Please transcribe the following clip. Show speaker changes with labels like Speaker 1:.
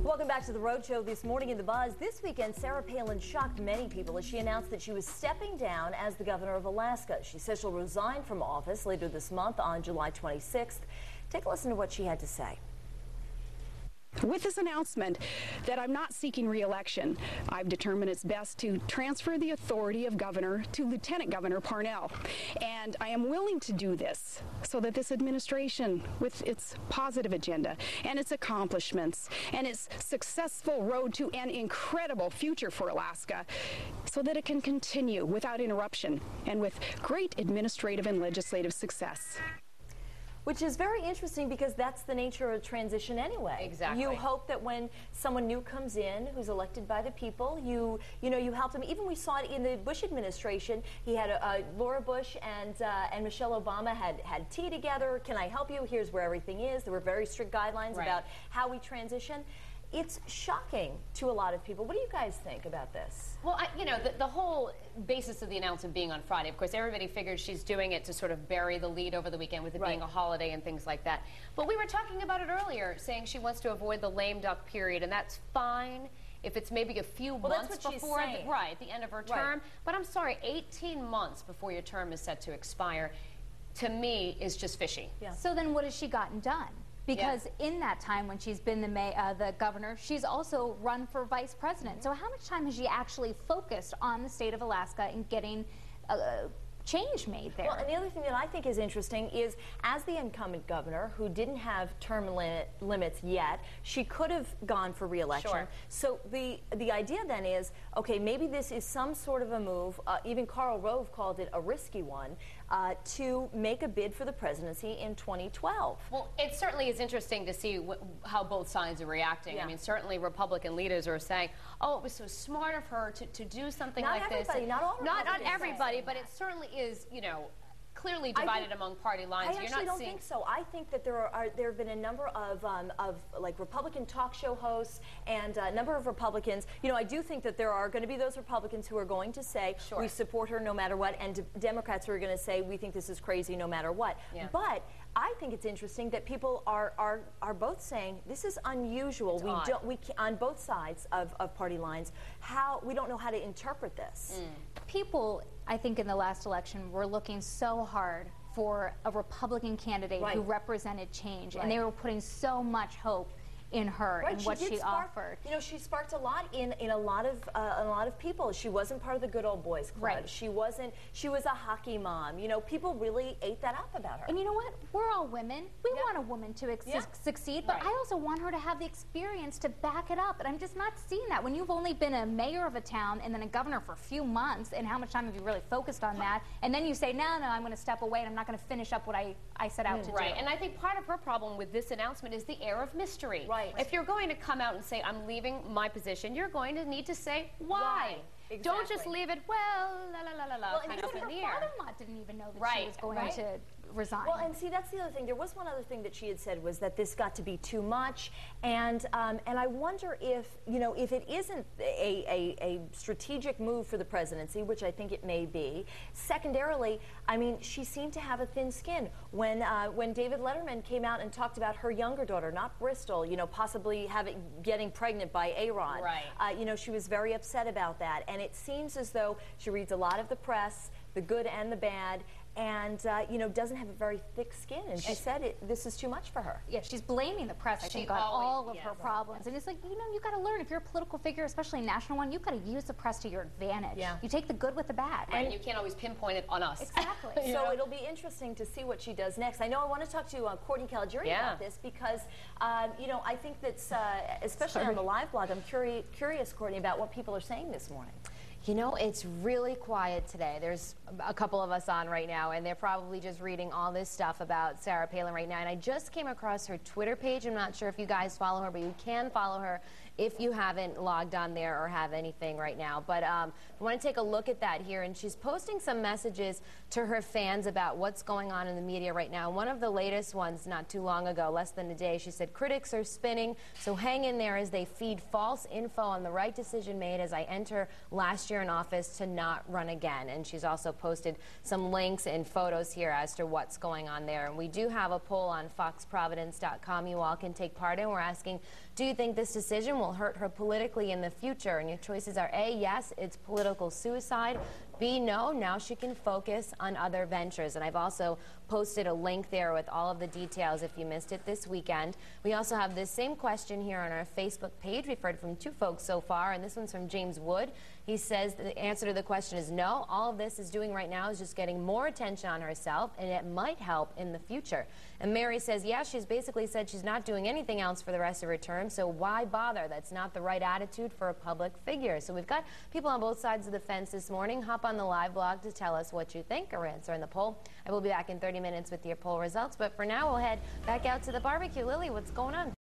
Speaker 1: Welcome back to the Road Show. This morning in the Buzz. This weekend, Sarah Palin shocked many people as she announced that she was stepping down as the governor of Alaska. She says she'll resign from office later this month on July 26th. Take a listen to what she had to say.
Speaker 2: With this announcement that I'm not seeking re-election, I've determined it's best to transfer the authority of governor to Lieutenant Governor Parnell. And I am willing to do this so that this administration, with its positive agenda and its accomplishments and its successful road to an incredible future for Alaska, so that it can continue without interruption and with great administrative and legislative success.
Speaker 1: Which is very interesting because that's the nature of a transition anyway.
Speaker 3: Exactly.
Speaker 1: You hope that when someone new comes in who's elected by the people, you help them. Even we saw it in the Bush administration. He had Laura Bush and Michelle Obama had tea together. Can I help you? Here's where everything is. There were very strict guidelines about how we transition. It's shocking to a lot of people. What do you guys think about this?
Speaker 3: Well, the whole basis of the announcement being on Friday, of course, everybody figured she's doing it to sort of bury the lead over the weekend with it being a holiday and things like that. But we were talking about it earlier, saying she wants to avoid the lame duck period, and that's fine if it's maybe a few months before the end of her term. But I'm sorry, 18 months before your term is set to expire, to me, is just fishy.
Speaker 4: Yeah. So then what has she gotten done? Because in that time when she's been the governor, she's also run for vice president. So how much time has she actually focused on the state of Alaska and getting change made there?
Speaker 1: Well, and the other thing that I think is interesting is, as the incumbent governor, who didn't have term limits yet, she could have gone for re-election.
Speaker 3: Sure.
Speaker 1: So the idea then is, okay, maybe this is some sort of a move, even Karl Rove called it a risky one, to make a bid for the presidency in 2012.
Speaker 3: Well, it certainly is interesting to see how both sides are reacting. I mean, certainly Republican leaders are saying, oh, it was so smart of her to do something like this.
Speaker 1: Not
Speaker 3: everybody, but it certainly is, clearly divided among party lines.
Speaker 1: I actually don't think so. I think that there have been a number of like Republican talk show hosts and a number of Republicans. I do think that there are going to be those Republicans who are going to say we support her no matter what, and Democrats who are going to say we think this is crazy no matter what. Yeah. But I think it's interesting that people are both saying this is unusual. We on both sides of party lines. We don't know how to interpret this.
Speaker 4: People, I think, in the last election were looking so hard for a Republican candidate who represented change, and they were putting so much hope in her and what she offered.
Speaker 1: She sparked a lot in a lot of people. She wasn't part of the good old boys club. She wasn't. She was a hockey mom. People really ate that up about her.
Speaker 4: And you know what? We're all women. We want a woman to succeed, but I also want her to have the experience to back it up. And I'm just not seeing that. When you've only been a mayor of a town and then a governor for a few months, and how much time have you really focused on that? And then you say, no, I'm going to step away and I'm not going to finish up what I set out to do.
Speaker 3: Right. And I think part of her problem with this announcement is the air of mystery.
Speaker 1: Right.
Speaker 3: If you're going to come out and say, I'm leaving my position, you're going to need to say why. Exactly. Don't just leave it, kind of up in the air.
Speaker 4: Her father-in-law didn't even know that she was going to resign.
Speaker 1: Well, and see, that's the other thing. There was one other thing that she had said, was that this got to be too much, and I wonder if if it isn't a strategic move for the presidency, which I think it may be. Secondarily, I mean, she seemed to have a thin skin when David Letterman came out and talked about her younger daughter, not Bristol, possibly getting pregnant by Aaron.
Speaker 3: Right.
Speaker 1: She was very upset about that, and it seems as though she reads a lot of the press, the good and the bad, and doesn't have a very thick skin, and she said this is too much for her.
Speaker 4: Yeah, she's blaming the press, I think, on all of her problems. And it's like, you got to learn, if you're a political figure, especially a national one, you've got to use the press to your advantage. Yeah. You take the good with the bad.
Speaker 3: Right, and you can't always pinpoint it on us.
Speaker 4: Exactly.
Speaker 1: So it'll be interesting to see what she does next. I know I want to talk to Courtney Caligiuri about this because, I think that's, especially on the live blog, I'm curious, Courtney, about what people are saying this morning.
Speaker 5: It's really quiet today. There's a couple of us on right now, and they're probably just reading all this stuff about Sarah Palin right now. And I just came across her Twitter page. I'm not sure if you guys follow her, but you can follow her. if you haven't logged on there or have anything right now. But I want to take a look at that here, and she's posting some messages to her fans about what's going on in the media right now. One of the latest ones not too long ago, less than a day, she said, "Critics are spinning, so hang in there as they feed false info on the right decision made as I enter last year in office to not run again." And she's also posted some links and photos here as to what's going on there. And we do have a poll on foxprovidence.com you all can take part in. We're asking, do you think this decision will hurt her politically in the future? And your choices are A, yes, it's political suicide. B, no, now she can focus on other ventures. And I've also posted a link there with all of the details if you missed it this weekend. We also have this same question here on our Facebook page. We've heard from 2 folks so far, and this one's from James Wood. He says the answer to the question is no. All of this is doing right now is just getting more attention on herself, and it might help in the future. And Mary says, yeah, she's basically said she's not doing anything else for the rest of her term, so why bother? That's not the right attitude for a public figure. So we've got people on both sides of the fence this morning. Hop on the live blog to tell us what you think or answer in the poll. I will be back in 30 minutes with your poll results, but for now we'll head back out to the barbecue. Lily, what's going on?